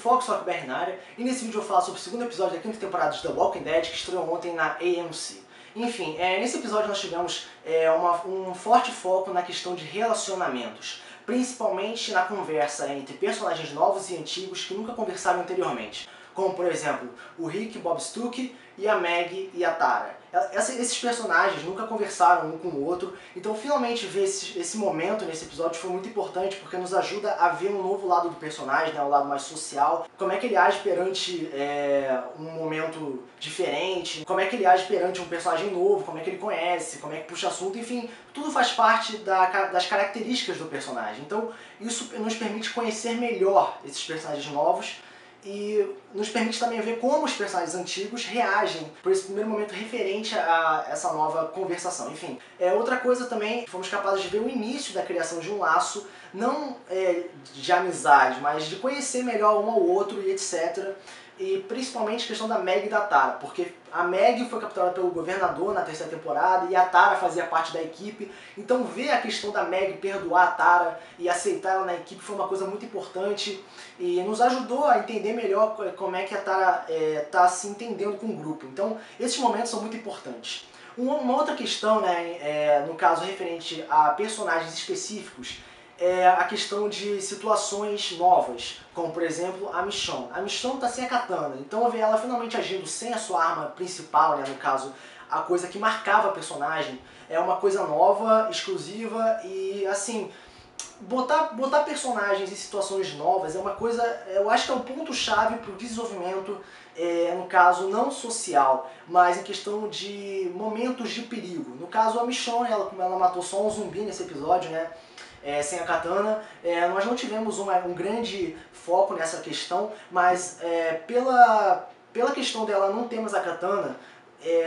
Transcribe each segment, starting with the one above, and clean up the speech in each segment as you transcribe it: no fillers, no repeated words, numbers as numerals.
Fox Rockberry na área, e nesse vídeo eu falo sobre o segundo episódio da quinta temporada de The Walking Dead, que estreou ontem na AMC. Enfim, nesse episódio nós tivemos um forte foco na questão de relacionamentos, principalmente na conversa entre personagens novos e antigos que nunca conversaram anteriormente, como por exemplo o Rick, Bob Stuckey e a Maggie e a Tara. Esses personagens nunca conversaram um com o outro, então finalmente ver esse momento nesse episódio foi muito importante porque nos ajuda a ver um novo lado do personagem, né, o lado mais social, como é que ele age perante um momento diferente, como é que ele age perante um personagem novo, como é que ele conhece, como é que puxa assunto, enfim, tudo faz parte das características do personagem. Então isso nos permite conhecer melhor esses personagens novos e nos permite também ver como os personagens antigos reagem por esse primeiro momento referente a essa nova conversação. Enfim, outra coisa também, fomos capazes de ver o início da criação de um laço, não de amizade, mas de conhecer melhor um ao outro e etc. E principalmente a questão da Maggie e da Tara, porque a Maggie foi capturada pelo governador na terceira temporada e a Tara fazia parte da equipe, então ver a questão da Maggie perdoar a Tara e aceitar ela na equipe foi uma coisa muito importante e nos ajudou a entender melhor como é que a Tara está se entendendo com o grupo. Então esses momentos são muito importantes. Uma outra questão, né, no caso referente a personagens específicos, é a questão de situações novas, como por exemplo a Michonne. A Michonne está sem a katana, então ver ela finalmente agindo sem a sua arma principal, né, no caso a coisa que marcava a personagem, é uma coisa nova, exclusiva e assim, botar personagens em situações novas é uma coisa, eu acho que é um ponto-chave para o desenvolvimento, no caso não social, mas em questão de momentos de perigo. No caso a Michonne, ela matou só um zumbi nesse episódio, né? Sem a katana, nós não tivemos um grande foco nessa questão, mas pela questão dela não termos a katana,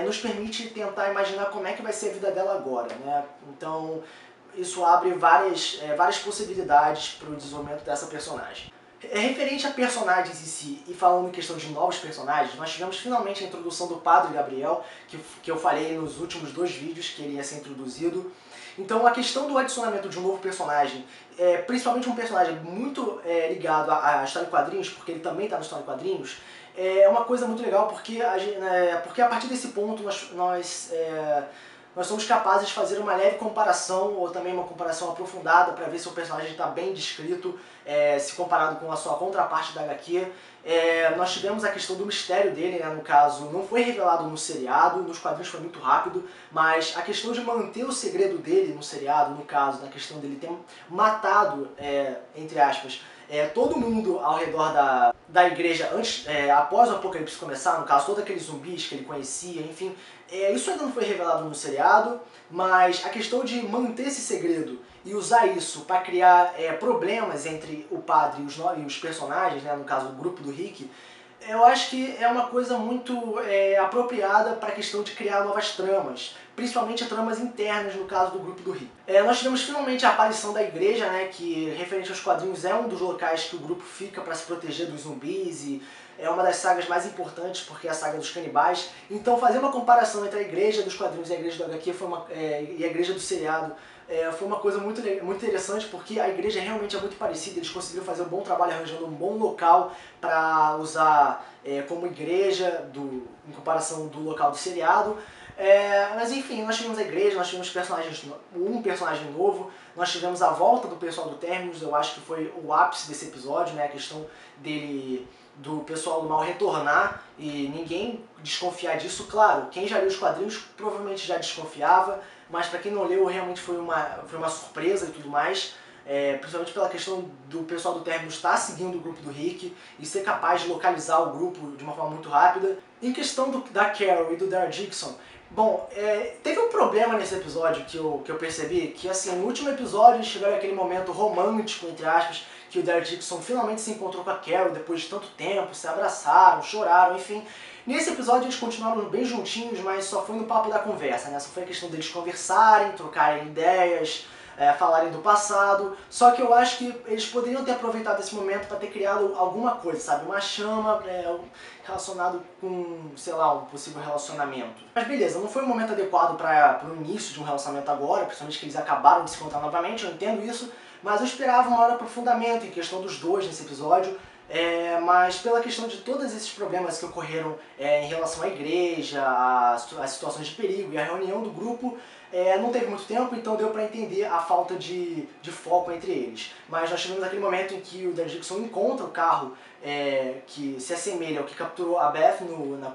nos permite tentar imaginar como é que vai ser a vida dela agora, né? Então isso abre várias possibilidades para o desenvolvimento dessa personagem. Referente a personagens em si, e falando em questão de novos personagens, nós tivemos finalmente a introdução do Padre Gabriel, que eu falei nos últimos 2 vídeos que ele ia ser introduzido. Então a questão do adicionamento de um novo personagem, principalmente um personagem muito ligado à história em quadrinhos, porque ele também está na história em quadrinhos, é uma coisa muito legal porque a partir desse ponto nós somos capazes de fazer uma leve comparação, ou também uma comparação aprofundada, para ver se o personagem está bem descrito, se comparado com a sua contraparte da HQ. Nós tivemos a questão do mistério dele, né, no caso, não foi revelado no seriado, nos quadrinhos foi muito rápido, mas a questão de manter o segredo dele no seriado, no caso, na questão dele ter matado, entre aspas, todo mundo ao redor da igreja após o apocalipse começar, no caso, todos aqueles zumbis que ele conhecia, enfim, isso ainda não foi revelado no seriado, mas a questão de manter esse segredo e usar isso para criar problemas entre o padre e os personagens, né, no caso o grupo do Rick, eu acho que é uma coisa muito apropriada para a questão de criar novas tramas, principalmente tramas internas no caso do grupo do Rick. Nós tivemos finalmente a aparição da igreja, né, que referente aos quadrinhos é um dos locais que o grupo fica para se proteger dos zumbis e é uma das sagas mais importantes porque é a saga dos canibais. Então fazer uma comparação entre a igreja dos quadrinhos e a igreja do HQ e a igreja do seriado foi uma coisa muito interessante porque a igreja realmente é muito parecida, eles conseguiram fazer um bom trabalho arranjando um bom local para usar como igreja em comparação do local do seriado. Mas enfim, nós tivemos a igreja, nós tivemos um personagem novo, nós tivemos a volta do pessoal do Terminus, eu acho que foi o ápice desse episódio, né, a questão do pessoal do mal retornar e ninguém desconfiar disso. Claro, quem já leu os quadrinhos provavelmente já desconfiava, mas para quem não leu realmente foi uma surpresa e tudo mais, principalmente pela questão do pessoal do Terminus estar seguindo o grupo do Rick e ser capaz de localizar o grupo de uma forma muito rápida. Em questão da Carol e do Daryl Dixon, bom, teve um problema nesse episódio que eu percebi, que assim, no último episódio eles tiveram aquele momento romântico, entre aspas, que o Daryl Dixon finalmente se encontrou com a Carol depois de tanto tempo, se abraçaram, choraram, enfim. Nesse episódio eles continuaram bem juntinhos, mas só foi no papo da conversa, né? Só foi a questão deles conversarem, trocarem ideias, falarem do passado, só que eu acho que eles poderiam ter aproveitado esse momento para ter criado alguma coisa, sabe? Uma chama relacionado com, sei lá, um possível relacionamento. Mas beleza, não foi o momento adequado para o início de um relacionamento agora, principalmente que eles acabaram de se encontrar novamente, eu entendo isso, mas eu esperava um maior aprofundamento em questão dos dois nesse episódio, Mas pela questão de todos esses problemas que ocorreram em relação à igreja, às situações de perigo e a reunião do grupo, não teve muito tempo, então deu pra entender a falta de foco entre eles. Mas nós tivemos aquele momento em que o Daryl Dixon encontra o carro que se assemelha ao que capturou a Beth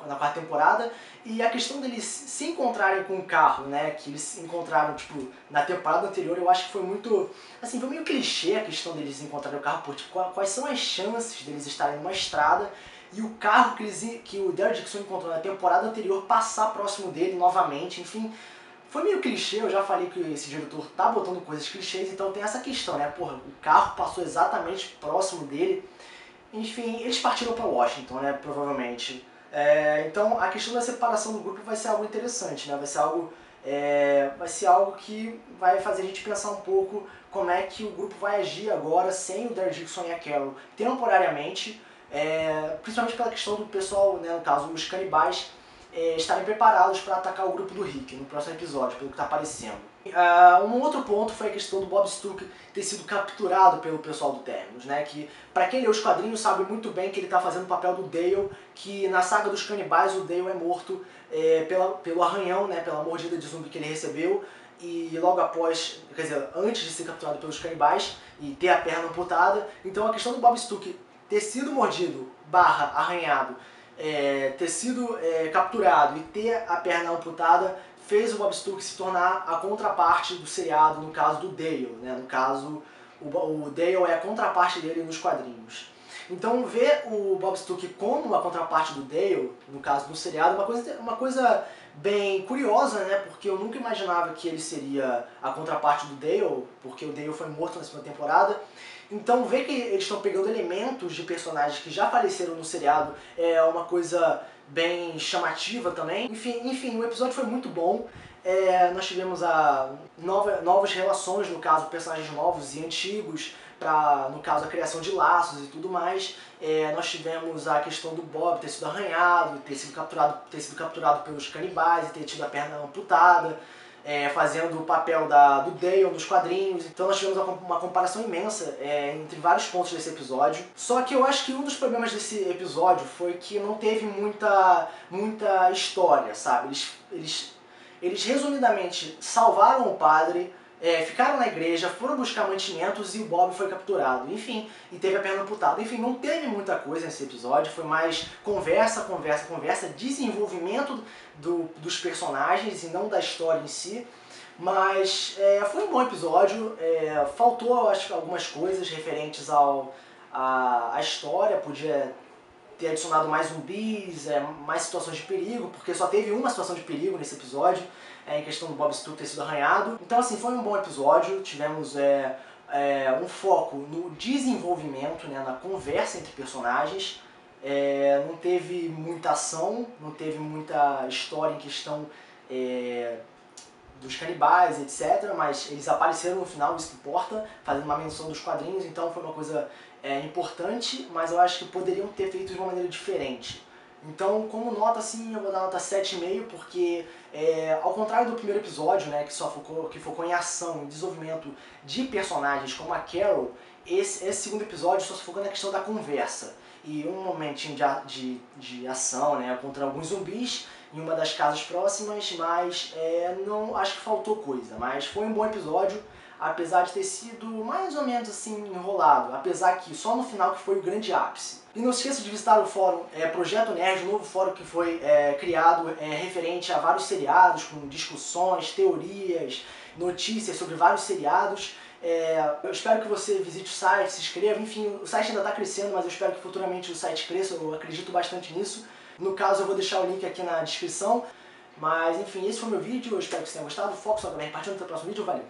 na quarta temporada, e a questão deles se encontrarem com o carro, né, que eles encontraram tipo, na temporada anterior, eu acho que foi muito, assim, foi meio clichê a questão deles encontrarem o carro, por tipo, quais são as chances deles estarem numa estrada e o carro que o Daryl Dixon encontrou na temporada anterior passar próximo dele novamente, enfim. Foi meio clichê, eu já falei que esse diretor tá botando coisas clichês, então tem essa questão, né? Porra, o carro passou exatamente próximo dele. Enfim, eles partiram para Washington, né? Provavelmente. Então a questão da separação do grupo vai ser algo interessante, né? Vai ser algo que vai fazer a gente pensar um pouco como é que o grupo vai agir agora sem o Daryl Dixon e a Carol temporariamente, principalmente pela questão do pessoal, né, no caso os canibais, estarem preparados para atacar o grupo do Rick no próximo episódio, pelo que está aparecendo. Um outro ponto foi a questão do Bob Stuck ter sido capturado pelo pessoal do Terminus, né? Que, para quem lê os quadrinhos, sabe muito bem que ele está fazendo o papel do Dale, que na saga dos canibais o Dale é morto pelo arranhão, né? Pela mordida de zumbi que ele recebeu, e logo após, quer dizer, antes de ser capturado pelos canibais e ter a perna amputada. Então a questão do Bob Stuck ter sido mordido, arranhado, ter sido capturado e ter a perna amputada fez o Bob Stuck se tornar a contraparte do seriado, no caso do Dale, né? No caso, o Dale é a contraparte dele nos quadrinhos. Então ver o Bob Stuck como a contraparte do Dale, no caso do seriado, é uma coisa bem curiosa, né? Porque eu nunca imaginava que ele seria a contraparte do Dale, porque o Dale foi morto na segunda temporada. Então ver que eles estão pegando elementos de personagens que já faleceram no seriado é uma coisa bem chamativa também. Enfim, o episódio foi muito bom. Nós tivemos novas relações, no caso, personagens novos e antigos, no caso, a criação de laços e tudo mais. Nós tivemos a questão do Bob ter sido arranhado, ter sido capturado pelos canibais e ter tido a perna amputada, fazendo o papel do Dale nos quadrinhos. Então nós tivemos uma comparação imensa entre vários pontos desse episódio. Só que eu acho que um dos problemas desse episódio foi que não teve muita história, sabe? Eles resumidamente salvaram o padre, ficaram na igreja, foram buscar mantimentos e o Bob foi capturado. Enfim, e teve a perna amputada. Enfim, não teve muita coisa nesse episódio, foi mais conversa, desenvolvimento dos personagens e não da história em si. Mas foi um bom episódio, faltou, eu acho, algumas coisas referentes à história, podia ter adicionado mais zumbis, mais situações de perigo, porque só teve uma situação de perigo nesse episódio, em questão do Bob Stuck ter sido arranhado. Então assim, foi um bom episódio, tivemos um foco no desenvolvimento, né, na conversa entre personagens. Não teve muita ação, não teve muita história em questão dos canibais, etc. Mas eles apareceram no final, isso que importa, fazendo uma menção dos quadrinhos, então foi uma coisa importante, mas eu acho que poderiam ter feito de uma maneira diferente. Então, como nota, assim, eu vou dar nota 7,5, porque ao contrário do primeiro episódio, né, que focou em ação e desenvolvimento de personagens como a Carol, esse segundo episódio só se focou na questão da conversa e um momentinho de ação, né, contra alguns zumbis em uma das casas próximas, mas não acho que faltou coisa. Mas foi um bom episódio, apesar de ter sido mais ou menos assim enrolado, apesar que só no final que foi o grande ápice. E não se esqueça de visitar o fórum Projeto Nerd, um novo fórum que foi criado referente a vários seriados, com discussões, teorias, notícias sobre vários seriados. Eu espero que você visite o site, se inscreva, enfim, o site ainda está crescendo, mas eu espero que futuramente o site cresça, eu acredito bastante nisso. No caso, eu vou deixar o link aqui na descrição. Mas enfim, esse foi o meu vídeo, eu espero que você tenha gostado. Foco só também, partindo para o próximo vídeo, valeu!